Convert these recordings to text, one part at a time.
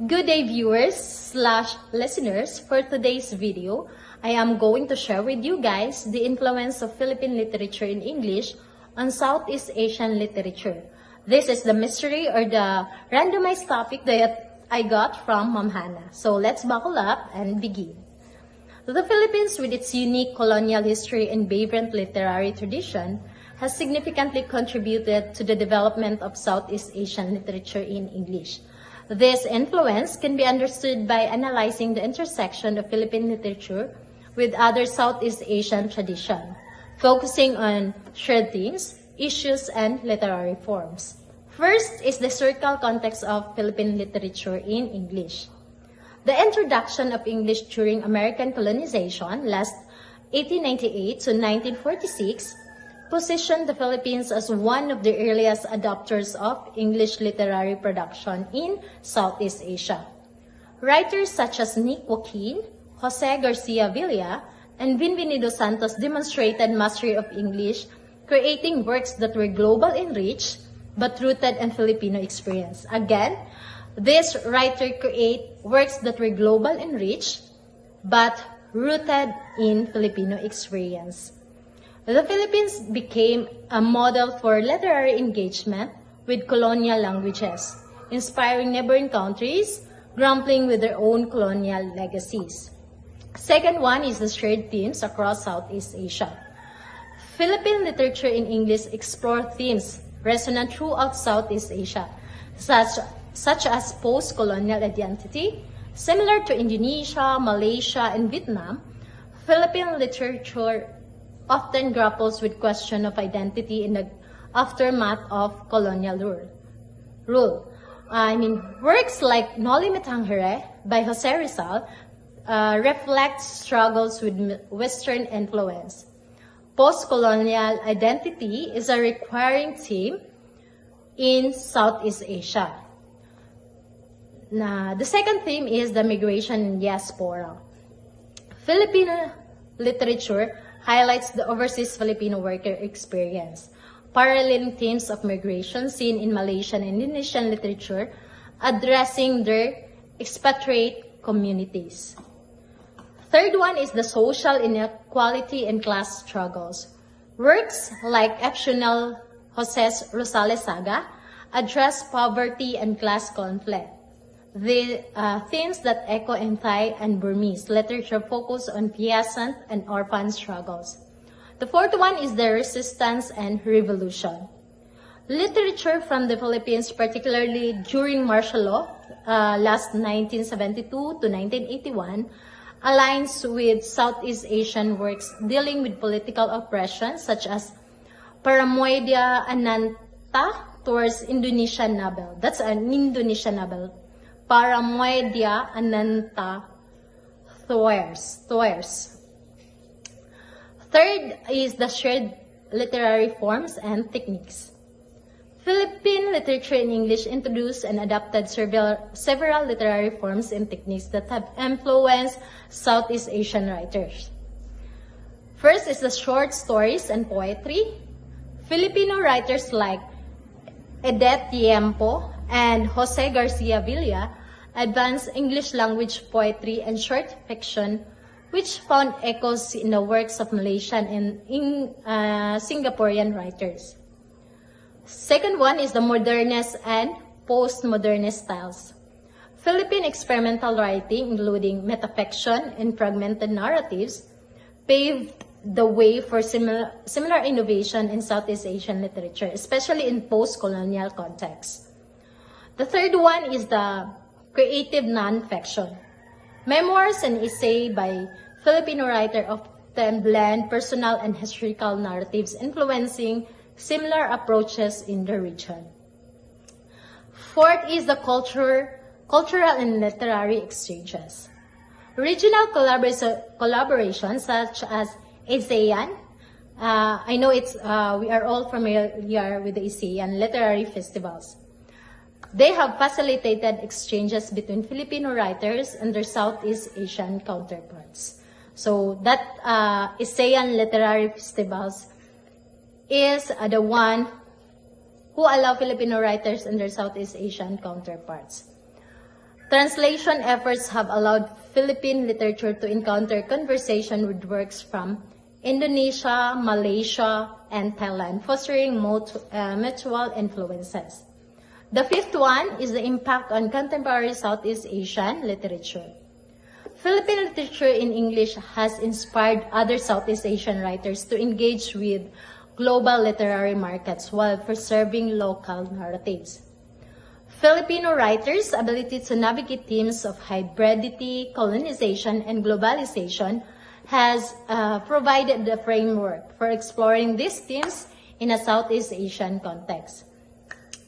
Good day viewers slash listeners. For today's video, I am going to share with you guys the influence of Philippine literature in English on Southeast Asian literature. This is the mystery or the randomized topic that I got from Ma'am Hannah. So let's buckle up and begin. The Philippines, with its unique colonial history and vibrant literary tradition, has significantly contributed to the development of Southeast Asian literature in English. This influence can be understood by analyzing the intersection of Philippine literature with other Southeast Asian traditions, focusing on shared themes, issues, and literary forms. First is the historical context of Philippine literature in English. The introduction of English during American colonization, last 1898 to 1946, positioned the Philippines as one of the earliest adopters of English literary production in Southeast Asia. Writers such as Nick Joaquin, Jose Garcia Villa, and Benvenido Santos demonstrated mastery of English, creating works that were global in reach but rooted in Filipino experience. Again, this writer create works that were global in reach but rooted in Filipino experience. The Philippines became a model for literary engagement with colonial languages, inspiring neighboring countries grappling with their own colonial legacies. Second one is the shared themes across Southeast Asia. Philippine literature in English explore themes resonant throughout Southeast Asia, such as post-colonial identity. Similar to Indonesia, Malaysia, and Vietnam, Philippine literature often grapples with question of identity in the aftermath of colonial rule. Works like Noli Me Tangere by Jose Rizal reflect struggles with Western influence. Post-colonial identity is a recurring theme in Southeast Asia. Now, the second theme is the migration and diaspora. Filipino literature highlights the overseas Filipino worker experience, paralleling themes of migration seen in Malaysian and Indonesian literature, addressing their expatriate communities. Third one is the social inequality and class struggles. Works like exceptional Jose Rosales saga address poverty and class conflict. The themes that echo in Thai and Burmese literature focus on peasant and orphan struggles. The fourth one is the resistance and revolution. Literature from the Philippines, particularly during martial law, last 1972 to 1981, aligns with Southeast Asian works dealing with political oppression such as Paramoedia Ananta towards Indonesian novel. That's an Indonesian novel. Paramoedia Ananta Thawers. Third is the shared literary forms and techniques. Philippine literature in English introduced and adapted several literary forms and techniques that have influenced Southeast Asian writers. First is the short stories and poetry. Filipino writers like Edith Tiempo and Jose Garcia Villa advanced English language poetry and short fiction, which found echoes in the works of Malaysian and Singaporean writers. Second one is the modernist and postmodernist styles. Philippine experimental writing, including metafiction and fragmented narratives, paved the way for similar innovation in Southeast Asian literature, especially in post-colonial contexts. The third one is the creative non-fiction. Memoirs and essay by Filipino writer often blend personal and historical narratives, influencing similar approaches in the region. Fourth is the cultural and literary exchanges. Regional collaborations such as ASEAN. I know we are all familiar with the ASEAN literary festivals. They have facilitated exchanges between Filipino writers and their Southeast Asian counterparts. So that ASEAN literary festivals is the one who allow Filipino writers and their Southeast Asian counterparts. Translation efforts have allowed Philippine literature to encounter conversation with works from Indonesia, Malaysia, and Thailand, fostering mutual influences. The fifth one is the impact on contemporary Southeast Asian literature. Philippine literature in English has inspired other Southeast Asian writers to engage with global literary markets while preserving local narratives. Filipino writers' ability to navigate themes of hybridity, colonization, and globalization has provided the framework for exploring these themes in a Southeast Asian context.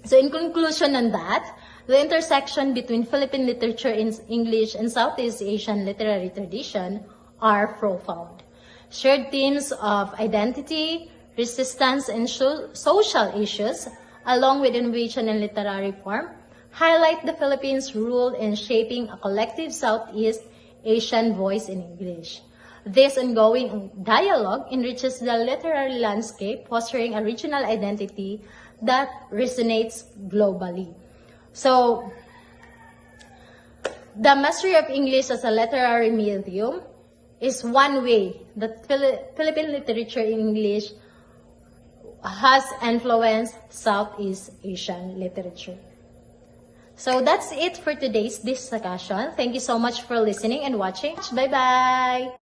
So in conclusion on that, the intersection between Philippine literature in English and Southeast Asian literary tradition are profound. Shared themes of identity, resistance, and social issues, along with innovation and literary form, highlight the Philippines' role in shaping a collective Southeast Asian voice in English. This ongoing dialogue enriches the literary landscape, fostering a regional identity that resonates globally. So, the mastery of English as a literary medium is one way that Philippine literature in English has influenced Southeast Asian literature. So that's it for today's discussion. Thank you so much for listening and watching. Bye-bye!